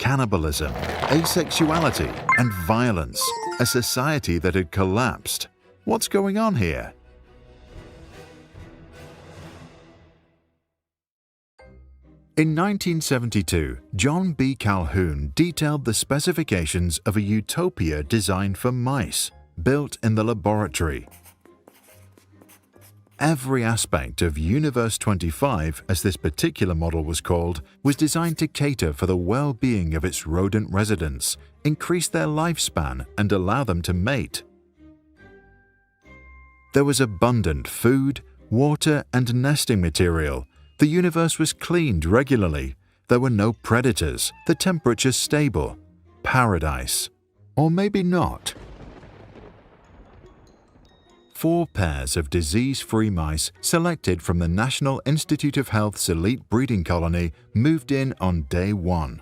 cannibalism, asexuality, and violence, a society that had collapsed. What's going on here? In 1972, John B. Calhoun detailed the specifications of a utopia designed for mice, built in the laboratory. Every aspect of Universe 25, as this particular model was called, was designed to cater for the well-being of its rodent residents, increase their lifespan, and allow them to mate. There was abundant food, water, and nesting material. The universe was cleaned regularly. There were no predators, the temperature stable. Paradise. Or maybe not. 4 pairs of disease-free mice selected from the National Institute of Health's elite breeding colony moved in on day 1.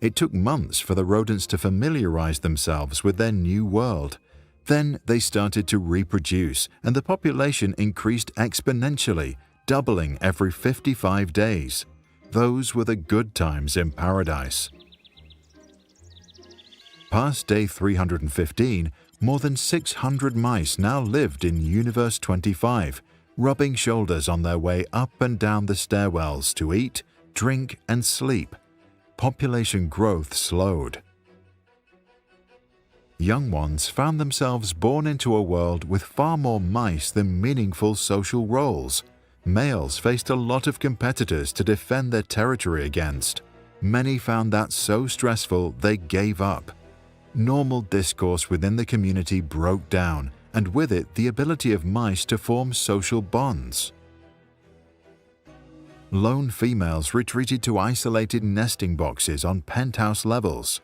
It took months for the rodents to familiarize themselves with their new world. Then they started to reproduce, and the population increased exponentially, doubling every 55 days. Those were the good times in paradise. Past day 315, more than 600 mice now lived in Universe 25, rubbing shoulders on their way up and down the stairwells to eat, drink, and sleep. Population growth slowed. Young ones found themselves born into a world with far more mice than meaningful social roles. Males faced a lot of competitors to defend their territory against. Many found that so stressful they gave up. Normal discourse within the community broke down, and with it the ability of mice to form social bonds. Lone females retreated to isolated nesting boxes on penthouse levels.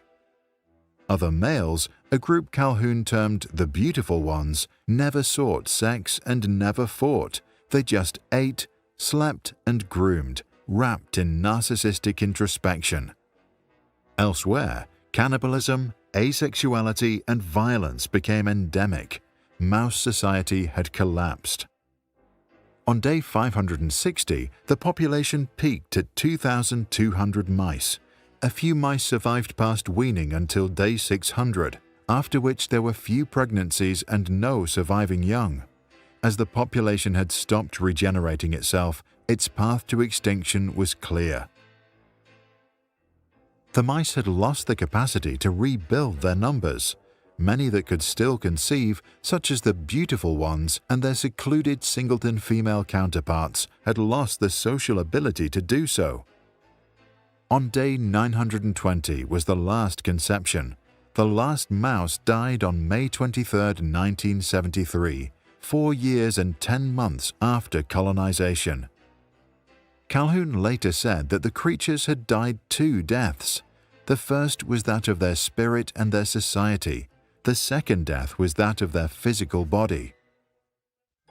Other males, a group Calhoun termed the beautiful ones, never sought sex and never fought. They just ate, slept, and groomed, wrapped in narcissistic introspection. Elsewhere, cannibalism, asexuality, and violence became endemic. Mouse society had collapsed. On day 560, the population peaked at 2,200 mice. A few mice survived past weaning until day 600, after which there were few pregnancies and no surviving young. As the population had stopped regenerating itself, its path to extinction was clear. The mice had lost the capacity to rebuild their numbers. Many that could still conceive, such as the beautiful ones and their secluded singleton female counterparts, had lost the social ability to do so. On day 920 was the last conception. The last mouse died on May 23, 1973, 4 years and 10 months after colonization. Calhoun later said that the creatures had died 2 deaths. The first was that of their spirit and their society. The second death was that of their physical body.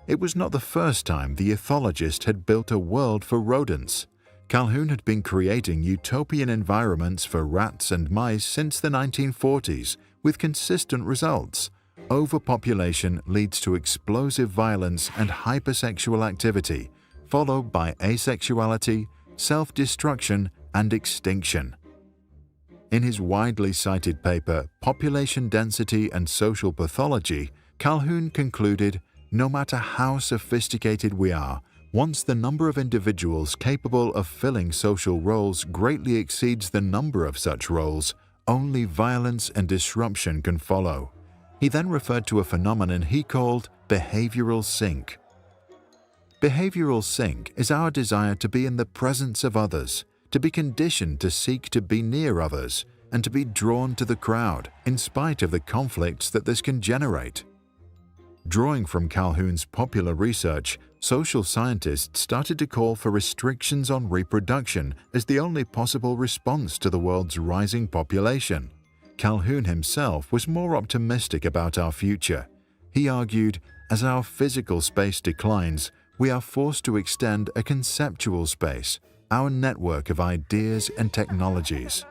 It was not the first time the ethologist had built a world for rodents. Calhoun had been creating utopian environments for rats and mice since the 1940s, with consistent results. Overpopulation leads to explosive violence and hypersexual activity, followed by asexuality, self-destruction, and extinction. In his widely cited paper, Population Density and Social Pathology, Calhoun concluded, "No matter how sophisticated we are, once the number of individuals capable of filling social roles greatly exceeds the number of such roles, only violence and disruption can follow." He then referred to a phenomenon he called behavioral sink. Behavioral sink is our desire to be in the presence of others, to be conditioned to seek to be near others, and to be drawn to the crowd, in spite of the conflicts that this can generate. Drawing from Calhoun's popular research, social scientists started to call for restrictions on reproduction as the only possible response to the world's rising population. Calhoun himself was more optimistic about our future. He argued, as our physical space declines, we are forced to extend a conceptual space, our network of ideas and technologies.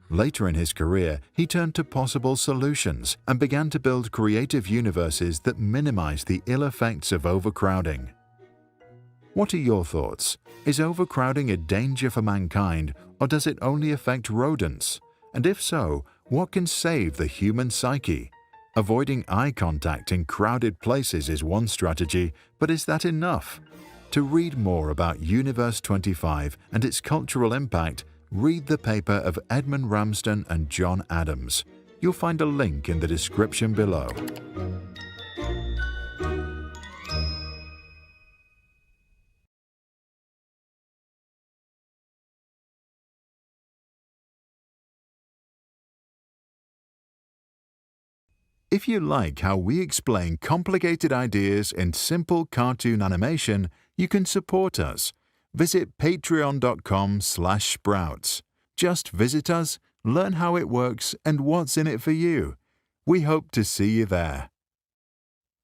Later in his career, he turned to possible solutions and began to build creative universes that minimize the ill effects of overcrowding. What are your thoughts? Is overcrowding a danger for mankind, or does it only affect rodents? And if so, what can save the human psyche? Avoiding eye contact in crowded places is one strategy, but is that enough? To read more about Universe 25 and its cultural impact, read the paper of Edmund Ramsden and John Adams. You'll find a link in the description below. If you like how we explain complicated ideas in simple cartoon animation, you can support us. Visit patreon.com/sprouts. Just visit us, learn how it works and what's in it for you. We hope to see you there.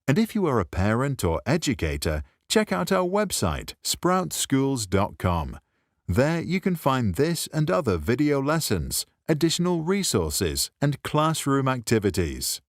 And if you are a parent or educator, check out our website, sproutschools.com. There you can find this and other video lessons, additional resources, and classroom activities.